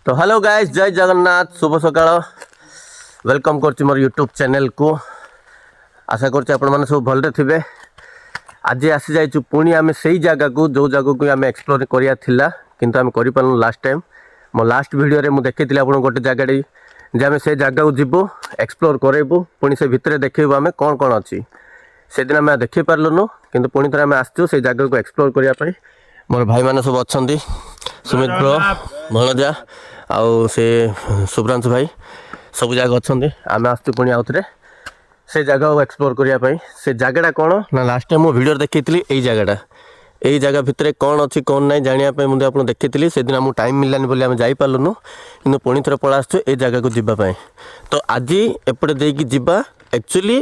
तो hello guys, जय जगन्नाथ, शुभ सकाळ। वेलकम करछि मोर यूट्यूब चैनल को। आशा करछि आपण माने सब भलरे थिबे। आज आसी जाइछु पुणी आमे सेही जगह को जो जगह को आमे एक्सप्लोर करिया थिला, किंतु आमे करि पारनु लास्ट टाइम। मो लास्ट वीडियो रे मु देखैतिले आपण गोटे जगह रे जे आमे से जगह को जिवो, एक्सप्लोर करेबो, पुणी से भितरे देखैबो आमे कोन कोन अछि। से दिन आमे देखै पारलुनु, किंतु पुणी थरा आमे आछछु से जगह को एक्सप्लोर करिया पई। मोर भाई माने सब अछंती, सुमित ब्रो, भणजा आउ से शुभ्रांशु भाई सब जगह अच्छे। आम आसु पुणी आउ थे से जगह को एक्सप्लोर करने। से जगहटा कौन ना लास्ट टाइम मुझे वीडियो देखी यही जगहटा, यही जगह भितर कौन अच्छी कौन ना जानापी मुझे आप देखी। से दिन आमको टाइम मिलानी बोली आम जापारूँ, कि पुणी थर पड़ा आसु ये जगह को जीवाई। तो आज एपटे देकी जीवा एक्चुअली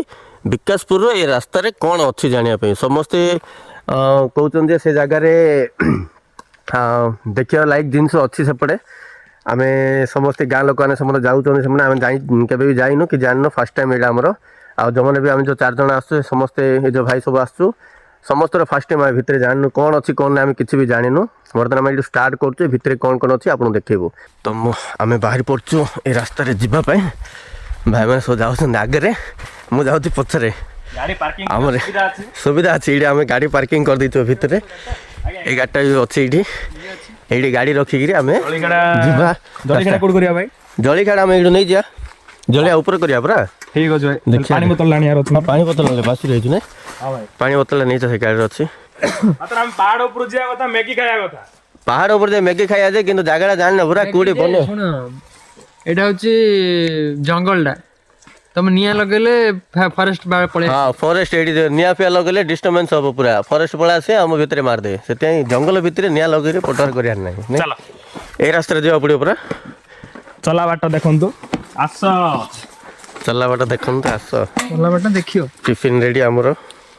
विकासपुर ये रास्त कौन अच्छी जानापी समस्ते कहते से जगार देखिए लाइक जिनस अच्छी सेपटे। आम समस्ते गाँ लोक मैंने समस्त जाऊँ केवे भी जाइनु कि जान फास्ट टाइम यहाँ आमर आ जो मैंने भी आम जो 4 जन आसु समस्ते ये जो भाई सब आसु समस्त फास्ट टाइम आम भितर जानू कौन अच्छी कौन आम किसी भी जानू। बर्तमान आम स्टार्ट करुँ भितर कौन कौन अच्छी आपको देखो। तो आम बाहरी पड़चु ये रास्त जावाई। भाई मैंने सब जाऊँ आगे, मुझे जाऊँ पछरे। आमर सुविधा अच्छी ये आम गाड़ी पार्किंग कर देचु भितर। ये गाड़ीटा भी अच्छी ये गाड़ी रखिकी आम जलिखाड़ा आम ये नहीं जा जलिया ऊपर करिया पूरा ठीक अछि। पानी बोतल लानी यार अछि। पानी बोतल ले बासी रहिछु ने। हां भाई पानी बोतल नहीं से गाड़ी अछि। मात्र हम पहाड़ ऊपर जिया कथा मैगी खाया कथा। पहाड़ ऊपर जे मैगी खाया जे किंतु जागाडा जानना पूरा कोडी बने। सुन एटा होची जंगलडा तुम निया लगेले फॉरेस्ट बारे पळे। हां फॉरेस्ट एडी निया पे लगेले डिस्टर्बेंस हो पूरा फॉरेस्ट पळा से हम भितरे मार दे से तई जंगल भितरे निया लगेरे पटर करिया नहीं। चलो ए रास्ता रे जेवा पड़ियो पूरा। चला बाट देखंतु आस चला बाट देखंतु आस चला बाट देखियो। टिफिन रेडी हमरो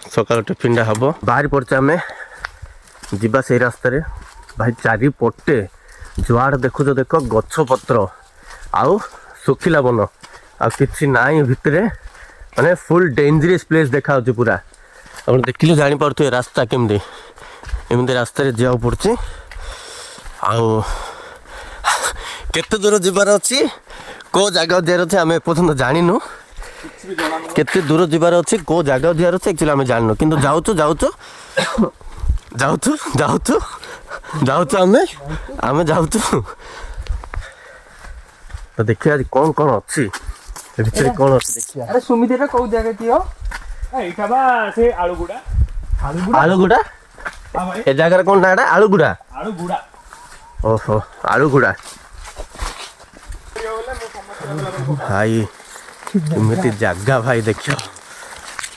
सकाळ टिफिन डा हबो। बाहर पड़चा में जिबा से रास्ता रे भाई चारि पट्टे जुआड़ देखु जो देखो गछ पत्र आउ सुखिला बन आ किछि नाई भितरे माने फुल डेंजरस प्लेस देखा होची पूरा। आपण देखिले जानि पड़थु रास्ता केमदी एमदी रास्ता रे जाउ पड़छि। आउ केते दूर जिबार अछि को जगह जेर अछि हमें पसंद जानिनु। केते दूर जिबार अछि को जगह जेर अछि एक्चुअली हमें जाननु, किंतु जाउछु जाउछु जाउछु जाउछु जाउछु हमें जाउछु। तो देखिए आज कौन कौन अछि भितर कौन अछि देखिया। अरे सुमितेरा को जगह कियो एटा बा से आलुगुडा आलुगुडा। हां भाई ए जगह कौन नाडा आलुगुडा। ओहो आलुगुडा भाई एमती जगह भाई देखियो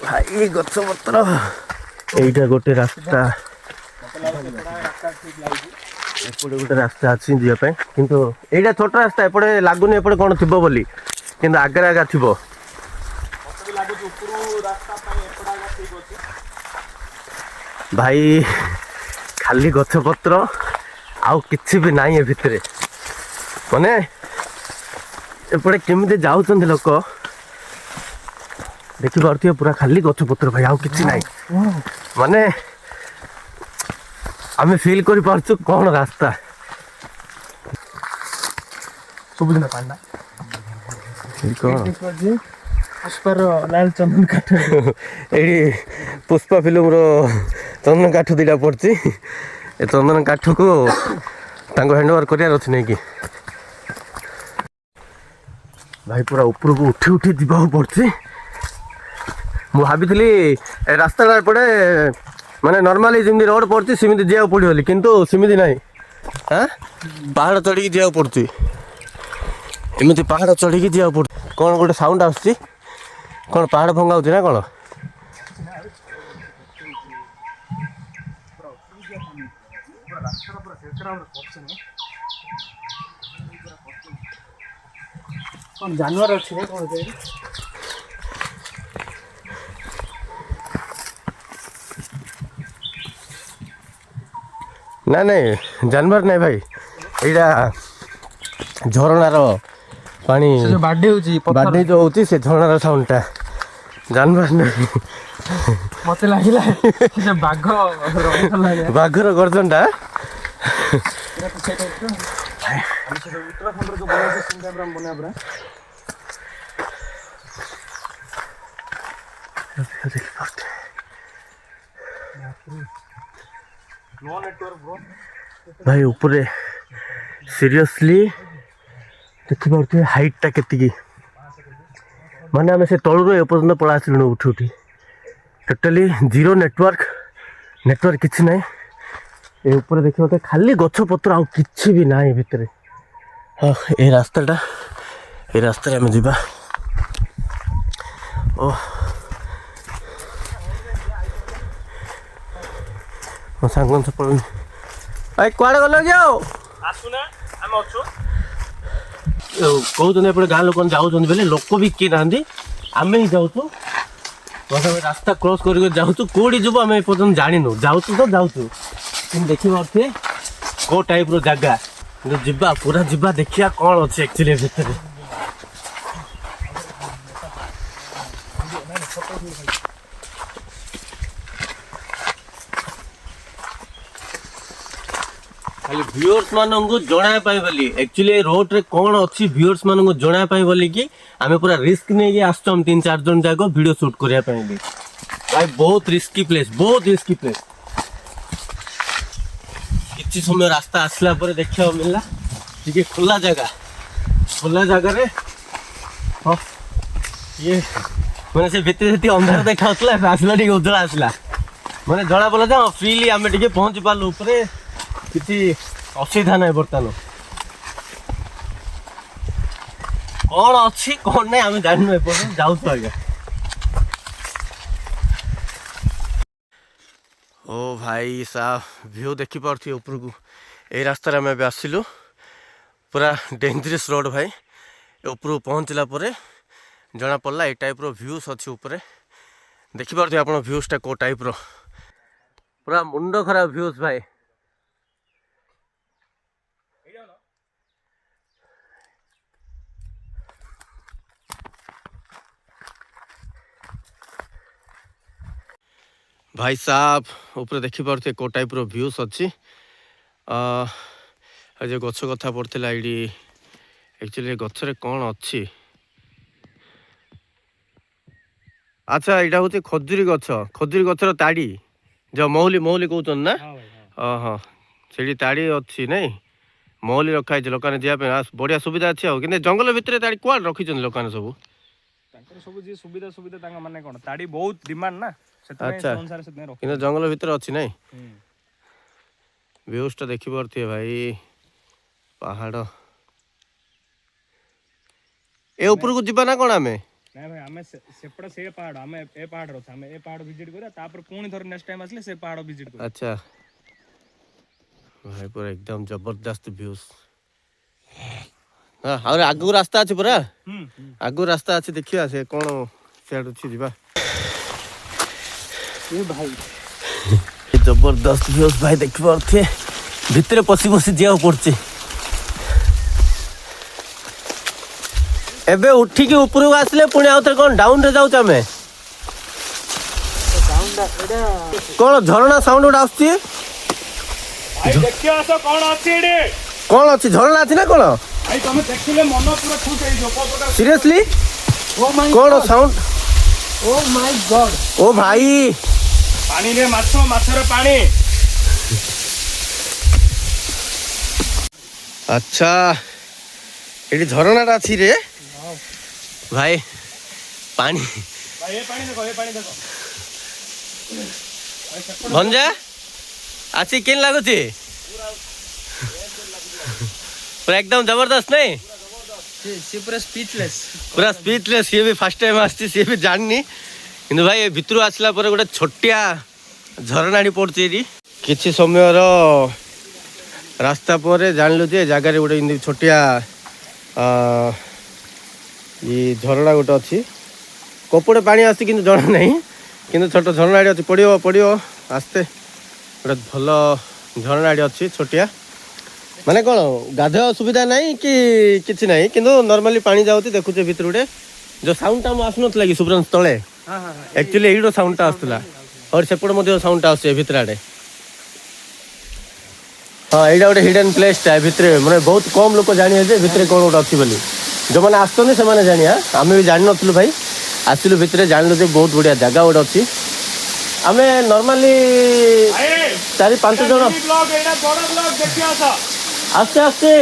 भाई गछ पत्र एटा गोटे रास्ता एपटे गोटे रास्ता अच्छी जीवाई, किंतु एटा छोट रास्ता एपटे लगुनि एपटे कौन थी बोली, किंतु आगे आगे थी भाई खाली गछ पत्र आउ किछि भी नाही ए भितरे। माने एपटे केमिति जाउछन लोक देखि पारथियो पूरा खाली गछ पत्र भाई आउ किछि नाही। माने आमे फील करि पारछु कोन रास्ता सुबुदिना पांडा कोन पुष्पर लाल चंदन काठ एडी पुष्पा फिल्म रो चंदन काठ दिडा पड़छि। ए चंदन काठ को तांको हैंडओवर करिया रछि नै कि भाई पूरा ऊपर को उठी उठी जीवा पड़छि। मु भाबिथली रास्ता पड़े माने नॉर्मली जिमि रोड पड़छि सिमिति जिया पड़ियो बोली, किंतु सिमिति नाही। हां पहाड़ चढ़ी जिया पड़छि एमिति पहाड़ चढ़ी जिया पड़। कोन गोटे साउंड आछि कोन पहाड़ भंगा होछि ना कोन। कोन जानवर अछि रे कोन जे ना नहीं जानवर नहीं भाई एटा झरणार पानी से जो बाडे जो होची से झरणार साउंडटा जानवर नहीं। मते लागिला से बाघ बाघर गर्जनटा ଥାଏ। उत्तराखंड जो बना सेम टाइम हम बना पूरा नो नेटवर्क ब्रो भाई ऊपर सीरियसली देखिए हाइटटा केतिकी माने आम से तलू एपर्तंत पड़ा आसलु उठी उठी टोटाली जीरो नेटवर्क किसी ना ये ऊपर देखिए खाली गछ पत्र आउ किछि भी ना भितर। हाँ ये रास्ता आम जा ओ मो सांग सब पड़े भाई कुआड़े गल कि आसुना हम अछु कहते एपटे गाँ लोक जाऊँ बोले लोक भी किए ना आम ही जाऊँ रास्ता क्रॉस कर जाऊँ कौटी जीव आम एपर्तंत जाणीनु जाऊँ तो जाऊँ कि देखी पारे कौ टाइप जगह जीवा पूरा जीवा देखिया कौन अच्छे एक्चुअली भितर खाली व्यूअर्स मानू जनाया बोली एक्चुअली रोड रे कौन अच्छी व्यूअर्स मानू जनाया बोली कि आम पूरा रिस्क नहीं आसम 3-4 जन जाक वीडियो शूट करने भाई बहुत रिस्की प्लेस किसी समय रास्ता आसला पर देखा मिलला टी खुला जगह हाँ ये मैंने से भितर अंधार देखा आसला टी उज्जला आसला मैंने जना पड़ा हाँ फ्रीली आम टे पहुँची पार्लु किसी असुविधा ना बर्तमान कौन अच्छी कौन नहीं आम जानू एपर्तंत जाऊँ आज्ञा। ओ भाई साहब व्यू देखी पार्थी ऊपर को ये रास्ता आम आसिलु पूरा डेंजरस रोड भाई ऊपर पहुँचला जना पड़ा ये टाइप व्यूज अच्छी ऊपर देखी पार्थी आप व्यूजटा को टाइप पूरा मुंड खराब व्यूज भाई भाई साहब ऊपर देखी पारे को टाइप व्यूज अच्छी जो गछ कथा पड़ता ये एक्चुअली गचरे कौन अच्छी अच्छा यहाँ हूँ खजुरी गचर ताड़ी जो मौली कहते ना हाँ से ताड़ी अच्छी नहीं मौली रखाई लोक जावाई बढ़िया सुविधा अच्छी आउ कि जंगल भितर ताड़ी कुआड़ रखी लोक सब सब जी सुविधा सुविधा माने कोन ताड़ी बहुत डिमांड ना अच्छा कि जंगल भितर अच्छी नहीं व्यूजटा देखी पारे भाई पहाड़ ए ऊपर को जीवा ना कौन आमे नहीं भाई हमें सेपड़ा से पहाड़ हमें ए पहाड़ रहा हमें ए पहाड़ विजिट करा तापर पुणी थोर नेक्स्ट टाइम आसले से पहाड़ विजिट करा। अच्छा भाई पूरा एकदम जबरदस्त व्यूज हाँ और आगु रास्ता अच्छे पूरा आगु रास्ता अच्छे देखिया से कौन सियाड़ अच्छी जीवा ए भाई जबरदस्त व्यूज भाई देखि पारथे भितर पसी जा पड़ছে एबे उठी के ऊपर को आसले पुणी आउथरे कौन डाउन रे जाउछ हमें कौन झरना साउंड उड आछी भाई देखियो आसो कौन अछि एडे कौन अछि झरना अछि ना कौन भाई तुम देखिले मन पूरा खुश होई जो पपटा सीरियसली ओ माय कौन साउंड ओ माय गॉड ओ भाई पानी रे माछर पानी अच्छा ये झरना अच्छी रे भाई पानी भाई ये पानी देखो भंजा आसी केन लागुची पूरा एकदम जबरदस्त नहीं से पूरा स्पीचलेस ये भी फर्स्ट टाइम आसी सी भी जाननी किंतु भाई भितर आसला पर गोटे छोटिया झरनाटी पड़े किसी समय रास्ता पर जानलु जे जगार गोटे छोटिया ये झरना गोटे अच्छी कपड़े पानी आसी कि जना नहीं कि छोट झरनाटी अच्छी पड़ो आस्ते गोटे भल झरनाटी अच्छी छोटिया माने कौन गाधोआ सुविधा नहीं कि किसी नहीं कि नॉर्मली पानी जाऊँगी देखुचे भितर गोटे जो साउंडटा आसुन कि सुब्रांश तले एक्चुअली यही साउंडटा आसला और सेपटे साउंडटा आस भितर आड़े हाँ यहाँ गोटे हिडन प्लेस टा भितर मैंने बहुत कम लोग जाने जे भितर कौन गोटे अच्छी बोली जो मैंने आसते से जानिया आम भी जान नु भाई आसलु भितर जानलु जे बहुत बढ़िया जगह गोटे अच्छी आम नॉर्मली 4-5 जन आस्ते आस्ते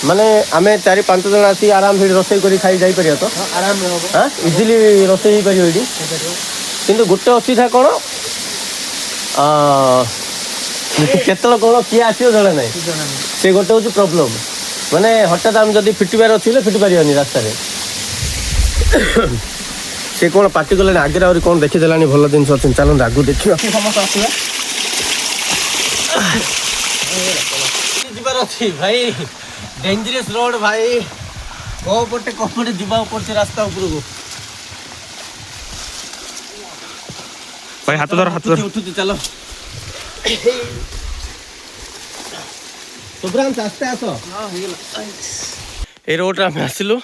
माने आम 4-5 जन आसी आराम से रोसे कर खाई जापर तो आराम हाँ इजिली रोसे हो पार ये किंतु गोटे असुविधा कौन केतल कौन किए आसो जड़े ना से गोटे हूँ प्रोब्लेम माने हठात आम जब फिटबार अच्छे फिटी पारे रास्तार से कौन पार्टी कले आगे आगे कौन देखीदेला भल जिन अच्छे चलते आगू देखा समस्त आसवा अच्छी भाई डेंजरस रोड भाई कौपटे कौपटे जावा पड़े रास्ता उपरको भाई हाथ धर हाथ धर उठुची चलो शुभ्रांश आस्ते आस ए रोड आम आसलु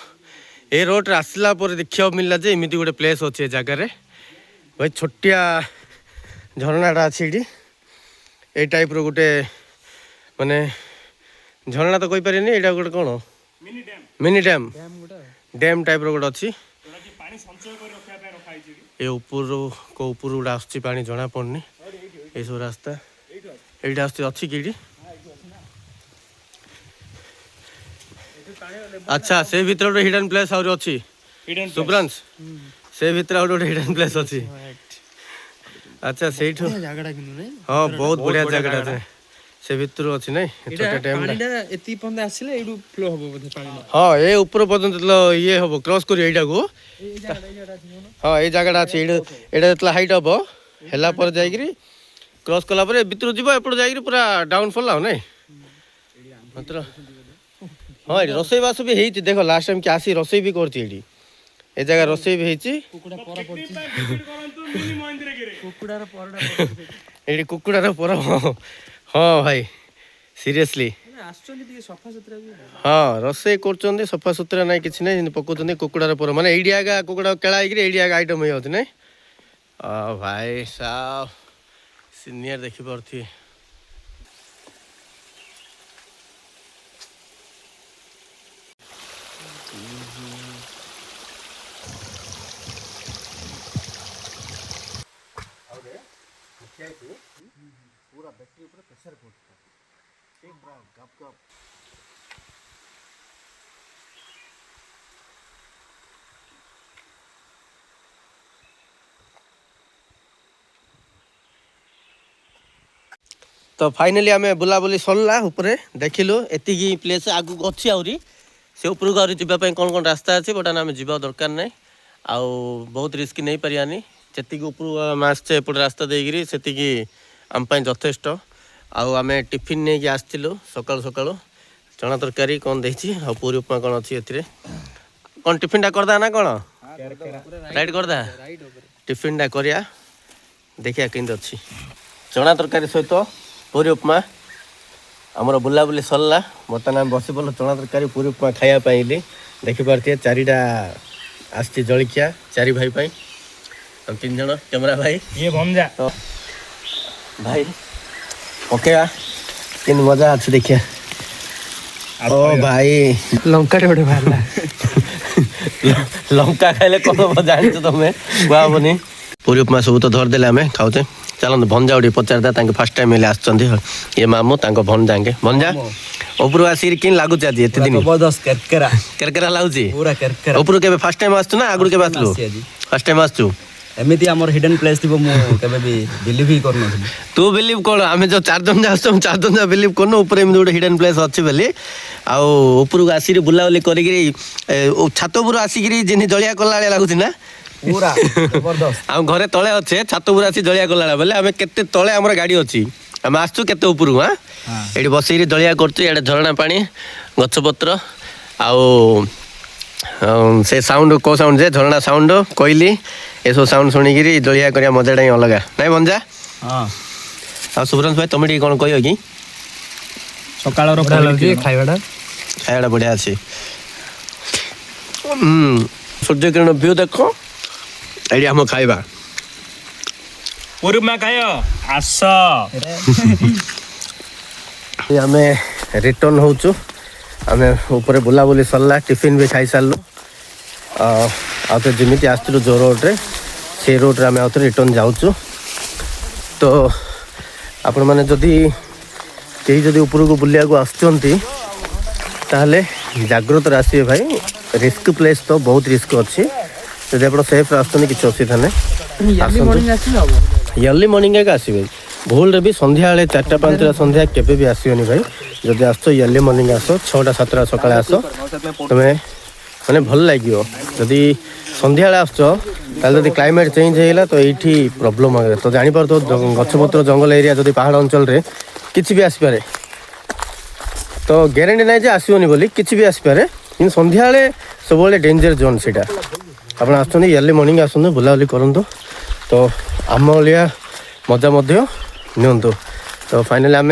ए रोड आसला देखा मिलला जे एमती गोटे प्लेस अच्छे जगार भाई छोटिया झरनाटा अच्छी ये ए टाइप रो गोटे माने झरना तो कहीपर यहाँ गोटे कौन मिनी डैम डैम टाइप रो गोटे अच्छी ये ऊपर को ऊपर गोटे आसुची पानी जना पड़नी ये सब रास्ता ये अच्छी कि अच्छा से भीतर गोटे हिडन प्लेस आउरी अच्छी शुभ्रांश से भीतर गोटे हिडन प्लेस अच्छी अच्छा से हाँ बहुत बढ़िया जगह से भीतर अच्छी ना छोटा डैम एति पंदे आसिले एडू फ्लो हबो बोधे पानी हाँ ये ऊपर पर्यंत ये हम क्रॉस कर यहाँ को हाँ ये जगह अच्छी ये हाइट हम है जाकि क्रॉस कला भीतर जीव एपट जा पूरा डाउन फॉल ना मात्र हाँ ये रोसई बास भी है देख लास्ट टाइम क्या आसी रोसई भी करती ए जगह रोसई भी है कुकुड़ार पर हाँ भाई सीरियसली हाँ रोसई कर सफा सुतरा ना कि ना पकाउं कुकुड़ार पर मैंने ये आगे कुकुड़ा केला ये आइटम हो ना भाई साहब सीनियर देखिपे पूरा बैटरी ऊपर प्रेशर पड़ता गप गप तो फाइनली आम बुलाबुली सरला ऊपर देखिलु एतिकी प्लेस आगू अच्छी आहरी से उपरको आहरी जावाई कौन कौन रास्ता अच्छे बट आम जा दरकार ना आउ बहुत रिस्क नहीं पारियानी जी ऊपर आम आसचे एपटे रास्ता देकरी से आम यथेष्ट आम टिफिन नहीं आसलु सकाल सकाल चना तरकारी कौन देखी आ पूरी उपमा कौन अच्छी ए कौन टिफिन करदा ना कौन राइट करदा टिफिन करिया देखिया केमती अच्छी चना तरकारी सहित पूरी उपमा आमर बुलाबुली सरला बर्तमान आम बस पड़ल चना तरकारी पूरी उपमा खायापी देखिपे 4टा आसती जलिया 4 भाई पाई 3 जन कैमरा भाई ये भंजा तो भाई ओके कि मजा अच्छे देखिए ओ भाई लंका गोटे बाहर लंका खाइले कौन जान तुम्हें कहबनी पूरी उपमा सब तो धरदेले आम खाऊे चलते भंजा उठी पचार फास्ट टाइम ये मामू भंजांगे भंजा ऊपर आसिक कि लगुच आज एत दिन केरकेरा लगुच ऊपर के फास्ट टाइम आसु ना आगु के आसलु फास्ट टाइम आसु एमती आमर हिडन प्लेस थी बिलीव ही करन तू बिलीव कर आम जो 4 जन जा 4 जन जा बिलीव करन ऊपर एम गोटे हिडन प्लेस अच्छे बोली आपर आसिक बुलाबुली कर छात उपर आसिक जिन जलिया कला लगुच ना पूरा जबरदस्त आम घरे तले अच्छे छात उपर आसी जलिया कला बोले आम के तले आम गाड़ी अच्छी आम आसु के ऊपर हाँ ये बस जलिया कर झरणा पानी गछपत्र आउ से साउंड को साउंड जे झरणा साउंड कोइली ये सब साउंड शुणिकी जलिया करिया मजाटा ही अलग नाई भंजा हाँ आ शुभ्रांश भाई तुम कौन कह कि सकाळ खाइबाटा बढ़िया अच्छे सूर्य किरण व्यू देख ये आम खाइबा पूरी उपमा खाय आस आम रिटर्न होचु आम ऊपर बुलाबुली सरला टिफिन भी खाई सारू आउ जमी आसलु जो रोड्रे से रोड्रे आम आउ रिटर्न जाऊँ तो आपण मैंने जदि कहीं जदि ऊपर को बुलिया को आसुँच ताहले जाग्रत आसवे भाई रिस्क प्लेस तो बहुत रिस्क अच्छी जब आप सेफ आसुँच कि असुविधा नहीं इयरली मॉर्निंग एक आसवे भूल भी संध्या 4टा 5टा संध्या केबे भी आसोनी भाई जदि आस इयरली मॉर्निंग आस 6टा 7टा सकाळ आस तुम मैंने भल लगे जदि संध्या आस जब क्लाइमेट चेंज होगा तो ये प्रोब्लेम आ तो जापर तो गछपत्र जंगल एरिया जदि पहाड़ अंचल रे किसी भी आसपे तो ग्यारंटी ना आसोनी बोली किसी भी आसपे कि संध्या सब डेंजर जोन से आप इयरली मॉर्निंग आसतु बुलाबुली करूँ तो आम भाया मजा नियंतु तो फाइनली आम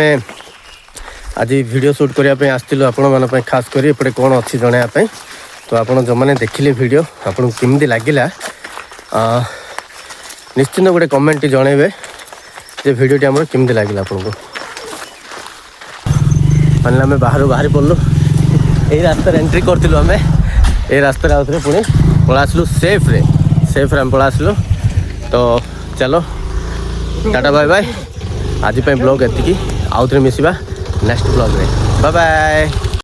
आज वीडियो शूट करने आसलु आपण खास कर एपटे कौन अच्छी जनवाई तो आप जो मैंने देखिले वीडियो आपको केमती लगिला निश्चिंत गोटे कमेंट जनइबे जे वीडियोटी आम केमती लगिला आपको फाइनली आम बाहर बाहरी पड़लु यही रास्तार एंट्री करूँ आम ये रास्तार आउे पुणी पलासलु सेफ्रे आम पलासलु तो चलो टाटा बाय बाय आज ब्लॉग एति आउ थे मिसवा नेक्स्ट ब्लॉग रे बाय बाय।